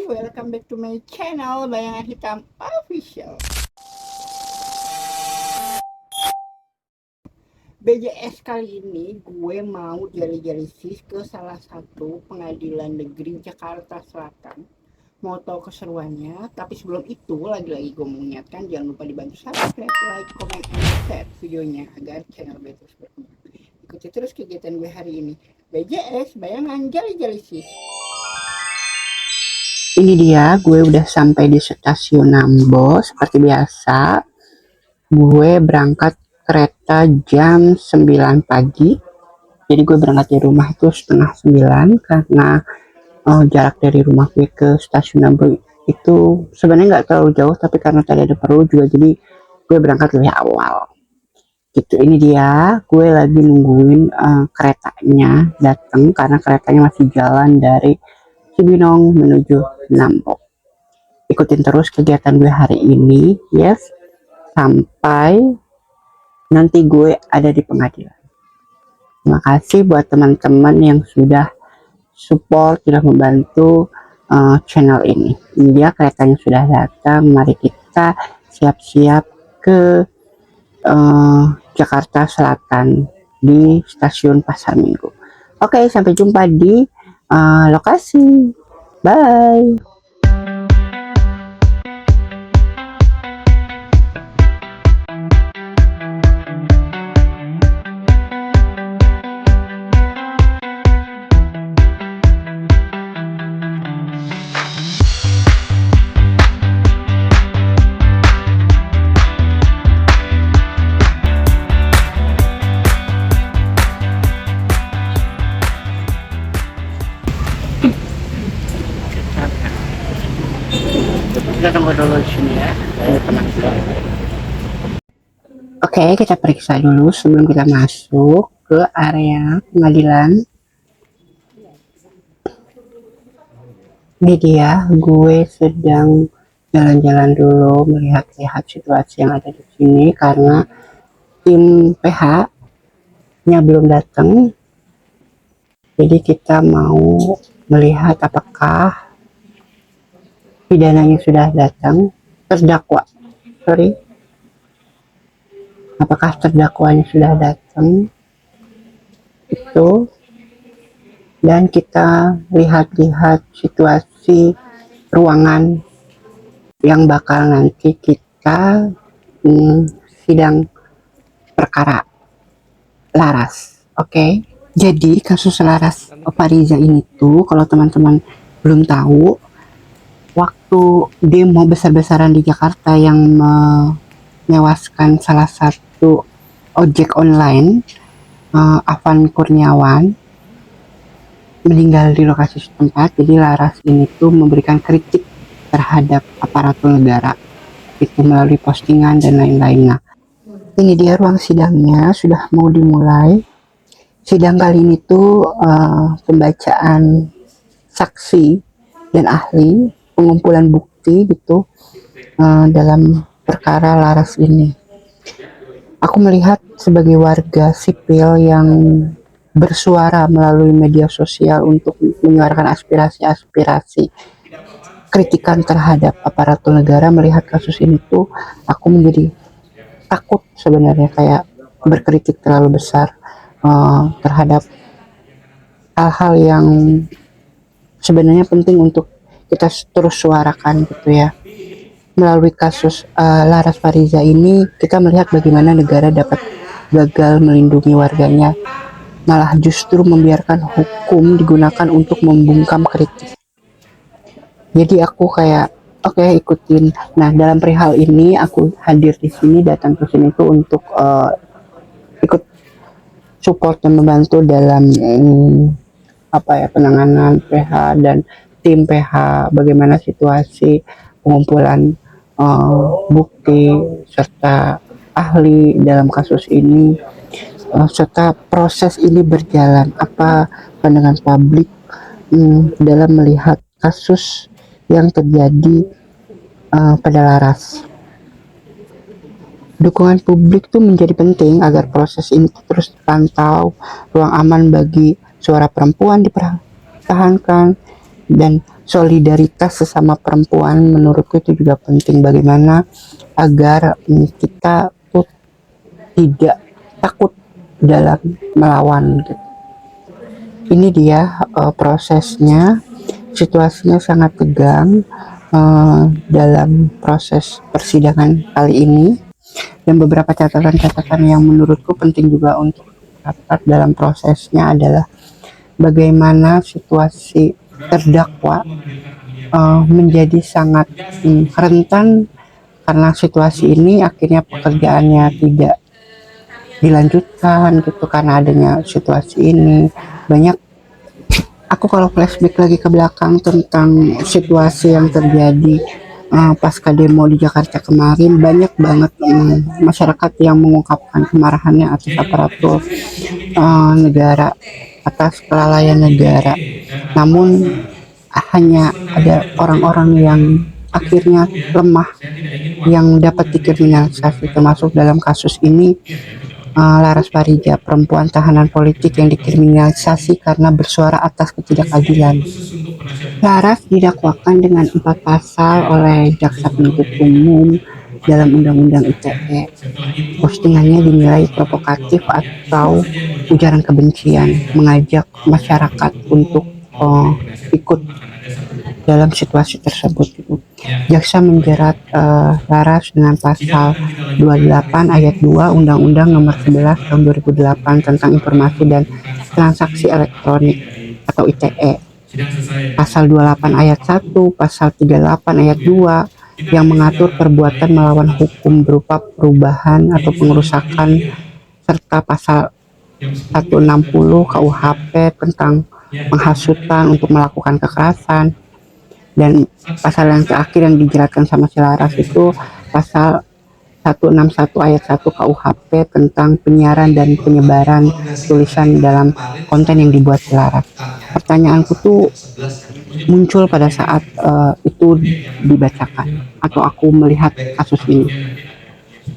welcome back to my channel Bayangan Hitam Official. BJS kali ini gue mau jali-jali ke salah satu pengadilan negeri Jakarta Selatan. Mau tahu keseruannya, tapi sebelum itu lagi-lagi gue mengingatkan jangan lupa dibantu subscribe, like, comment, and share videonya agar channel gue terus berkembang. Ikuti terus kegiatan gue hari ini. BJS Bayangan Jali-Jali. Ini dia, gue udah sampai di stasiun Nambo. Seperti biasa, gue berangkat kereta jam 9 pagi. Jadi gue berangkat dari rumah itu setengah 9 karena jarak dari rumah gue ke stasiun Nambo itu sebenarnya nggak terlalu jauh, tapi karena tadi ada perlu juga jadi gue berangkat lebih awal. Gitu, ini dia, gue lagi nungguin keretanya datang karena keretanya masih jalan dari Cibinong menuju Nambo. Ikutin terus kegiatan gue hari ini, yes, sampai nanti gue ada di pengadilan. Terima kasih buat teman-teman yang sudah support, sudah membantu channel ini. Ini dia keretanya sudah datang. Mari kita siap-siap ke Jakarta Selatan di stasiun Pasar Minggu. Oke, sampai jumpa di lokasi. Bye. Kita tunggu dulu di sini ya. Oke, kita periksa dulu sebelum kita masuk ke area pengadilan. Ini dia, gue sedang jalan-jalan dulu melihat-lihat situasi yang ada di sini karena tim PH-nya belum datang. Jadi kita mau melihat apakah pidananya sudah datang, apakah terdakwanya sudah datang itu, dan kita lihat-lihat situasi ruangan yang bakal nanti kita sidang perkara Laras. Oke. Jadi kasus Laras Fariza ini tuh, kalau teman-teman belum tahu, waktu demo besar-besaran di Jakarta yang menewaskan salah satu ojek online, Afan Kurniawan, meninggal di lokasi setempat. Jadi Laras ini tuh memberikan kritik terhadap aparatur negara itu melalui postingan dan lain-lain. Nah, ini dia ruang sidangnya, sudah mau dimulai. Sidang kali ini tuh pembacaan saksi dan ahli, pengumpulan bukti gitu dalam perkara Laras ini. Aku melihat sebagai warga sipil yang bersuara melalui media sosial untuk menyuarakan aspirasi kritikan terhadap aparatur negara. Melihat kasus ini tuh aku menjadi takut sebenarnya, kayak berkritik terlalu besar terhadap hal-hal yang sebenarnya penting untuk kita terus suarakan gitu ya. Melalui kasus Laras Fariza ini kita melihat bagaimana negara dapat gagal melindungi warganya, malah justru membiarkan hukum digunakan untuk membungkam kritik. Jadi aku kayak oke, ikutin. Nah, dalam perihal ini aku hadir di sini, datang ke sini tuh untuk ikut support dan membantu dalam penanganan PH dan tim PH, bagaimana situasi pengumpulan bukti serta ahli dalam kasus ini, serta proses ini berjalan, apa pandangan publik dalam melihat kasus yang terjadi pada Laras. Dukungan publik tuh menjadi penting agar proses ini terus terpantau, ruang aman bagi suara perempuan dipertahankan, dan solidaritas sesama perempuan menurutku itu juga penting, bagaimana agar kita tuh tidak takut dalam melawan gitu. Ini dia prosesnya, situasinya sangat tegang dalam proses persidangan kali ini, dan beberapa catatan-catatan yang menurutku penting juga untuk catat dalam prosesnya adalah bagaimana situasi terdakwa menjadi sangat rentan karena situasi ini akhirnya pekerjaannya tidak dilanjutkan gitu karena adanya situasi ini. Banyak, aku kalau flashback lagi ke belakang tentang situasi yang terjadi pasca demo di Jakarta kemarin, banyak banget masyarakat yang mengungkapkan kemarahannya atas aparatur negara, atas kelalaian negara. Namun hanya ada orang-orang yang akhirnya lemah yang dapat dikriminalisasi, termasuk dalam kasus ini Laras Parija, perempuan tahanan politik yang dikriminalisasi karena bersuara atas ketidakadilan. Laras didakwakan dengan 4 pasal oleh jaksa penuntut umum dalam Undang-Undang ITE. Postingannya dinilai provokatif atau ujaran kebencian, mengajak masyarakat untuk ikut dalam situasi tersebut. Jaksa menjerat Laras dengan pasal 28 ayat 2 Undang-Undang Nomor 11 Tahun 2008 tentang Informasi dan Transaksi Elektronik atau ITE. Pasal 28 ayat 1, pasal 38 ayat 2 yang mengatur perbuatan melawan hukum berupa perubahan atau pengerusakan, serta pasal 160 KUHP tentang penghasutan untuk melakukan kekerasan. Dan pasal yang terakhir yang dijeratkan sama si Laras itu pasal 161 ayat 1 KUHP tentang penyiaran dan penyebaran tulisan dalam konten yang dibuat si Laras. Pertanyaanku tuh muncul pada saat itu dibacakan atau aku melihat kasus ini.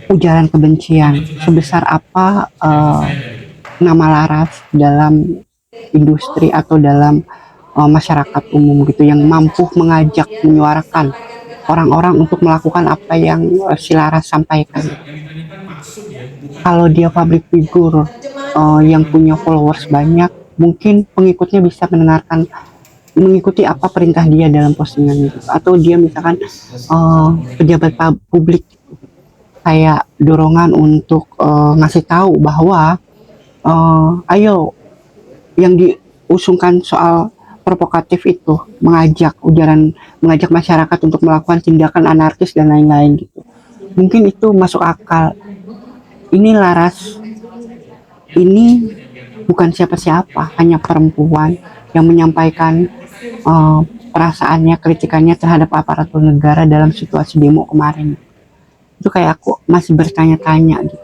Ujaran kebencian, sebesar apa nama Laras dalam industri atau dalam masyarakat umum gitu, yang mampu mengajak, menyuarakan orang-orang untuk melakukan apa yang si Laras sampaikan. Kalau dia public figure yang punya followers banyak, mungkin pengikutnya bisa mengikuti apa perintah dia dalam postingan itu. Atau dia misalkan pejabat publik, kayak dorongan untuk ngasih tahu bahwa ayo, yang diusungkan soal provokatif itu mengajak masyarakat untuk melakukan tindakan anarkis dan lain-lain gitu. Mungkin itu masuk akal. Ini Laras ini bukan siapa-siapa, hanya perempuan yang menyampaikan perasaannya, kritikannya terhadap aparatur negara dalam situasi demo kemarin. Itu kayak aku masih bertanya-tanya gitu.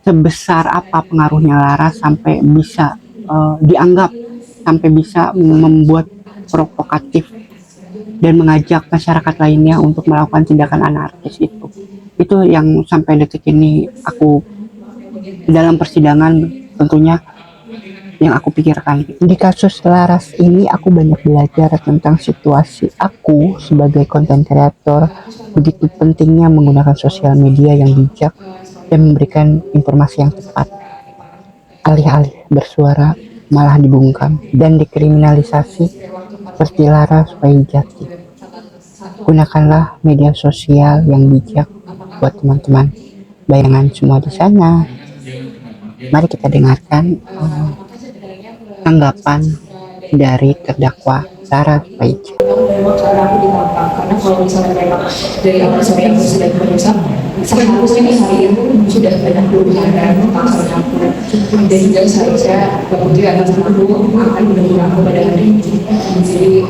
Sebesar apa pengaruhnya Laras sampai bisa dianggap, sampai bisa membuat provokatif dan mengajak masyarakat lainnya untuk melakukan tindakan anarkis itu. Itu yang sampai detik ini aku dalam persidangan tentunya yang aku pikirkan. Di kasus Laras ini aku banyak belajar tentang situasi aku sebagai content creator, begitu pentingnya menggunakan sosial media yang bijak dan memberikan informasi yang tepat. Alih-alih bersuara malah dibungkam dan dikriminalisasi seperti Laras Pariji. Gunakanlah media sosial yang bijak buat teman-teman. Bayangan semua di sana. Mari kita dengarkan tanggapan dari terdakwa Laras Pariji. Karena kalau misalnya mereka dari awal sampai akhir sudah berdosa, seharusnya nih hari ini sudah banyak perubahan tentang aku, dan juga seharusnya Mbak Putri akan akan mendengar aku pada hari ini. Jadi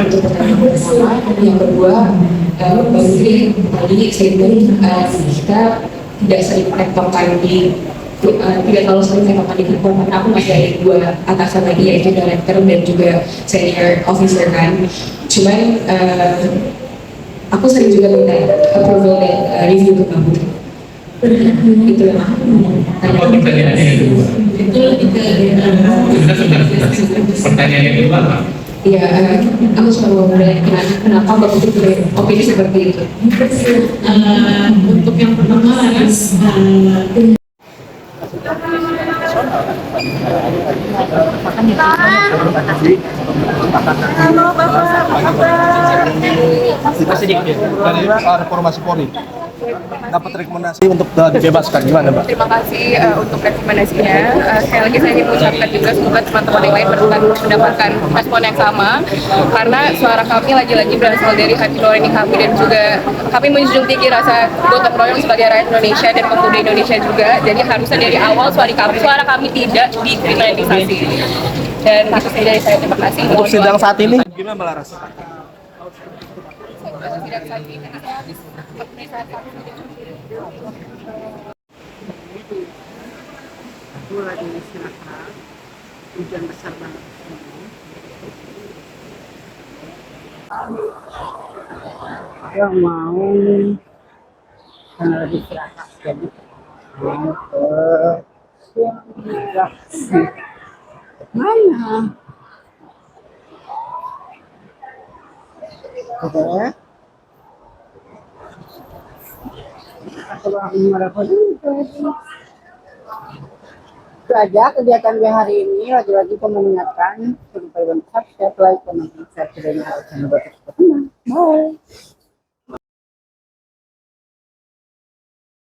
untuk pertanyaan pertama, yang kedua, Mbak Putri tadi statement kita tidak sering rektor lagi, tidak terlalu sering rektor di kantor, karena aku masih ada 2 atasan lagi, yaitu director dan juga senior officer kan. Cuman aku sering juga minta approval dan review ke kamu. Itu lah. Pertanyaannya yang kedua. Pertanyaan yang kedua apa? Ya, aku selalu mulai kenapa Bapak Putri beropini seperti itu. Untuk yang pertama, Laras, Kita sedikit dari reformasi Polri dapat rekomendasi untuk dibebaskan gimana Mbak? Terima kasih untuk rekomendasinya. Sekali lagi saya ingin mengucapkan juga semoga teman-teman yang lain mendapatkan respon yang sama, karena suara kami lagi-lagi berasal dari hati nurani kami, dan juga kami menjunjung tinggi rasa gotong royong sebagai rakyat Indonesia dan pemuda Indonesia juga. Jadi harusnya dari awal suara kami tidak dikriminalisasi. Dan itu saja dari saya, terima kasih. Untuk sidang saat ini gimana Mbak Laras? Sidang saat ini habis pemeriksaan kami. Aku lagi istirahat, hujan besar banget. Yang mau karena lagi istirahat, jadi mau ke mana? Oke. Aku maraton itu aja kegiatan gue hari ini. Lagi-lagi aku mengingatkan supaya subscribe, like, komen, share, dan channel. Bye.